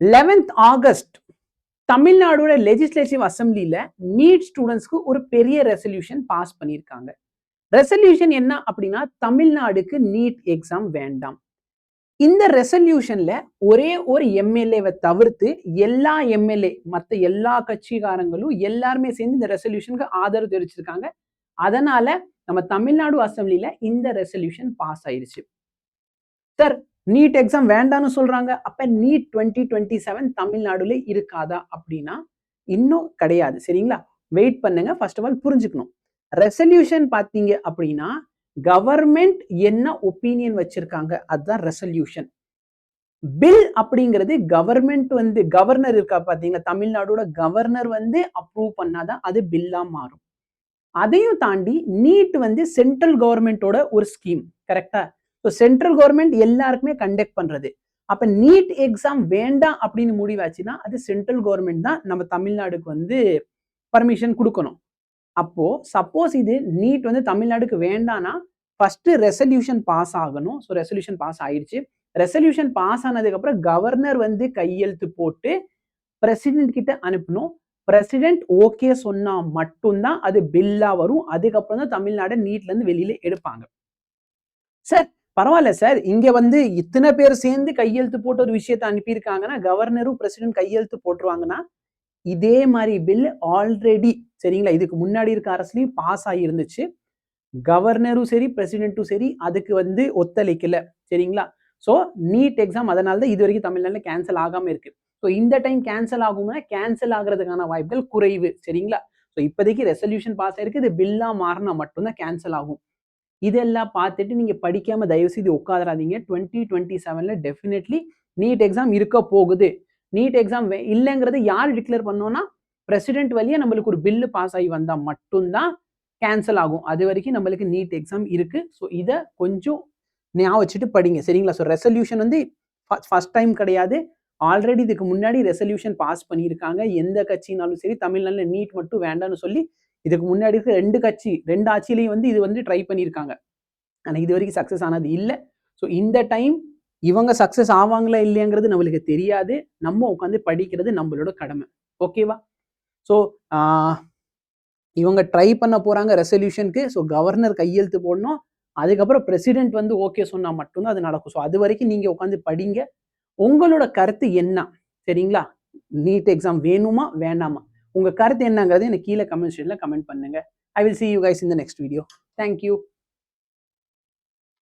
11th August தமிழ்நாடோட legislative அசம்பிளியில NEET ஸ்டூடெண்ட்ஸ்க்கு ஒரு பெரிய ரெசல்யூஷன் பாஸ் பண்ணியிருக்காங்க. ரெசல்யூஷன் என்ன அப்படின்னா, தமிழ்நாடுக்கு நீட் எக்ஸாம் வேண்டாம். இந்த ரெசல்யூஷன்ல ஒரே ஒரு எம்எல்ஏவை தவிர்த்து எல்லா எம்எல்ஏ மற்ற எல்லா கட்சிக்காரங்களும் எல்லாருமே சேர்ந்து இந்த ரெசல்யூஷனுக்கு ஆதரவு தெரிவிச்சிருக்காங்க. அதனால நம்ம தமிழ்நாடு அசம்பிளியில இந்த ரெசல்யூஷன் பாஸ் ஆயிருச்சு. சார், நீட் எக்ஸாம் வேண்டாம்னு சொல்றாங்க. அப்ப நீட் 2027 தமிழ்நாடுல இருக்காதா அப்படின்னா இன்னும் கிடையாது. சரிங்களா? வெயிட் பண்ணுங்க. ஃபர்ஸ்ட் ஆஃப் ஆல் புரிஞ்சுக்கணும். ரெசல்யூஷன் பாத்தீங்க அப்படின்னா கவர்மெண்ட் என்ன ஒப்பீனியன் வச்சிருக்காங்க அதுதான் ரெசல்யூஷன். பில் அப்படிங்கிறது கவர்மெண்ட் கவர்னர் இருக்கா பாத்தீங்களா, தமிழ்நாடோட கவர்னர் அப்ரூவ் பண்ணாதான் அது பில்லா மாறும். அதையும் தாண்டி நீட் சென்ட்ரல் கவர்மெண்டோட ஒரு ஸ்கீம். கரெக்டா? சென்ட்ரல் கவர்மெண்ட் எல்லாருக்குமே கண்டக்ட் பண்றது. அப்ப நீட் எக்ஸாம் வேண்டாம் அப்படின்னு முடிவாச்சுன்னா அது சென்ட்ரல் கவர்மெண்ட் தான் நம்ம தமிழ்நாடுக்கு பர்மிஷன் கொடுக்கணும். அப்போ சப்போஸ் இது நீட் தமிழ்நாடுக்கு வேண்டாம்னா ஃபர்ஸ்ட் ரெசல்யூஷன் பாஸ் ஆகணும். ஸோ ரெசல்யூஷன் பாஸ் ஆயிடுச்சு. ரெசல்யூஷன் பாஸ் ஆனதுக்கு அப்புறம் கவர்னர் கையெழுத்து போட்டு பிரசிடென்ட் கிட்ட அனுப்பணும். பிரசிடென்ட் ஓகே சொன்னா மட்டும்தான் அது பில்லா வரும். அதுக்கப்புறம் தான் தமிழ்நாடு நீட்ல இருந்து வெளியில எடுப்பாங்க. சார், பரவாயில்ல சார், இங்க இத்தனை பேர் சேர்ந்து கையெழுத்து போட்டு ஒரு விஷயத்தை அனுப்பியிருக்காங்கன்னா கவர்னரும் பிரசிடென்ட் கையெழுத்து போட்டுருவாங்கன்னா இதே மாதிரி பில் ஆல்ரெடி சரிங்களா இதுக்கு முன்னாடி இருக்க அரசுலயும் பாஸ் ஆகி இருந்துச்சு. கவர்னரும் சரி பிரசிடென்ட்டும் சரி அதுக்கு ஒத்துழைக்கல. சரிங்களா? ஸோ நீட் எக்ஸாம் அதனால தான் இது வரைக்கும் தமிழ்நாட்டில் கேன்சல் ஆகாம இருக்கு. ஸோ இந்த டைம் கேன்சல் ஆகும்னா கேன்சல் ஆகுறதுக்கான வாய்ப்புகள் குறைவு. சரிங்களா? ஸோ இப்போதைக்கு ரெசல்யூஷன் பாஸ் ஆயிருக்கு. இது பில்லா மாறினா மட்டும்தான் கேன்சல் ஆகும். இதெல்லாம் பார்த்துட்டு நீங்க படிக்காம தயவு செய்து உட்காராதீங்க. 2027ல டெஃபினெட்லி நீட் எக்ஸாம் இருக்க போகுது. நீட் எக்ஸாம் இல்லைங்கிறது யார் டிக்ளேர் பண்ணோம்னா பிரசிடென்ட் வழியா நம்மளுக்கு ஒரு பில்லு பாஸ் ஆகி வந்தா மட்டும்தான் கேன்சல் ஆகும். அது வரைக்கும் நம்மளுக்கு நீட் எக்ஸாம் இருக்கு. ஸோ இதை கொஞ்சம் ஞாபகம் வச்சுட்டு படிங்க. சரிங்களா? ஸோ ரெசல்யூஷன் ஃபர்ஸ்ட் டைம் கிடையாது. ஆல்ரெடி இதுக்கு முன்னாடி ரெசல்யூஷன் பாஸ் பண்ணியிருக்காங்க. எந்த கட்சினாலும் சரி தமிழ்நாட்டில் நீட் மட்டும் வேண்டாம்னு சொல்லி இதுக்கு முன்னாடி இருக்க ரெண்டு ஆட்சியிலையும் இது ட்ரை பண்ணியிருக்காங்க. ஆனால் இது வரைக்கும் சக்ஸஸ் ஆனது இல்லை. ஸோ இந்த டைம் இவங்க சக்ஸஸ் ஆவாங்களா இல்லையாங்கிறது நம்மளுக்கு தெரியாது. நம்ம உட்காந்து படிக்கிறது நம்மளோட கடமை. ஓகேவா? ஸோ இவங்க ட்ரை பண்ண போறாங்க ரெசல்யூஷனுக்கு. ஸோ கவர்னர் கையெழுத்து போடணும். அதுக்கப்புறம் பிரசிடென்ட் ஓகே சொன்னா மட்டும்தான் அது நடக்கும். ஸோ அது வரைக்கும் நீங்க உட்காந்து படிங்க. உங்களோட கருத்து என்ன? சரிங்களா? நீட் எக்ஸாம் வேணுமா வேண்டாமா? உங்க கருத்து என்னங்கிறது எனக்கு கீழே கமெண்ட் செக்ஷன்ல கமெண்ட் பண்ணுங்க. I will see you guys in the next video. Thank you.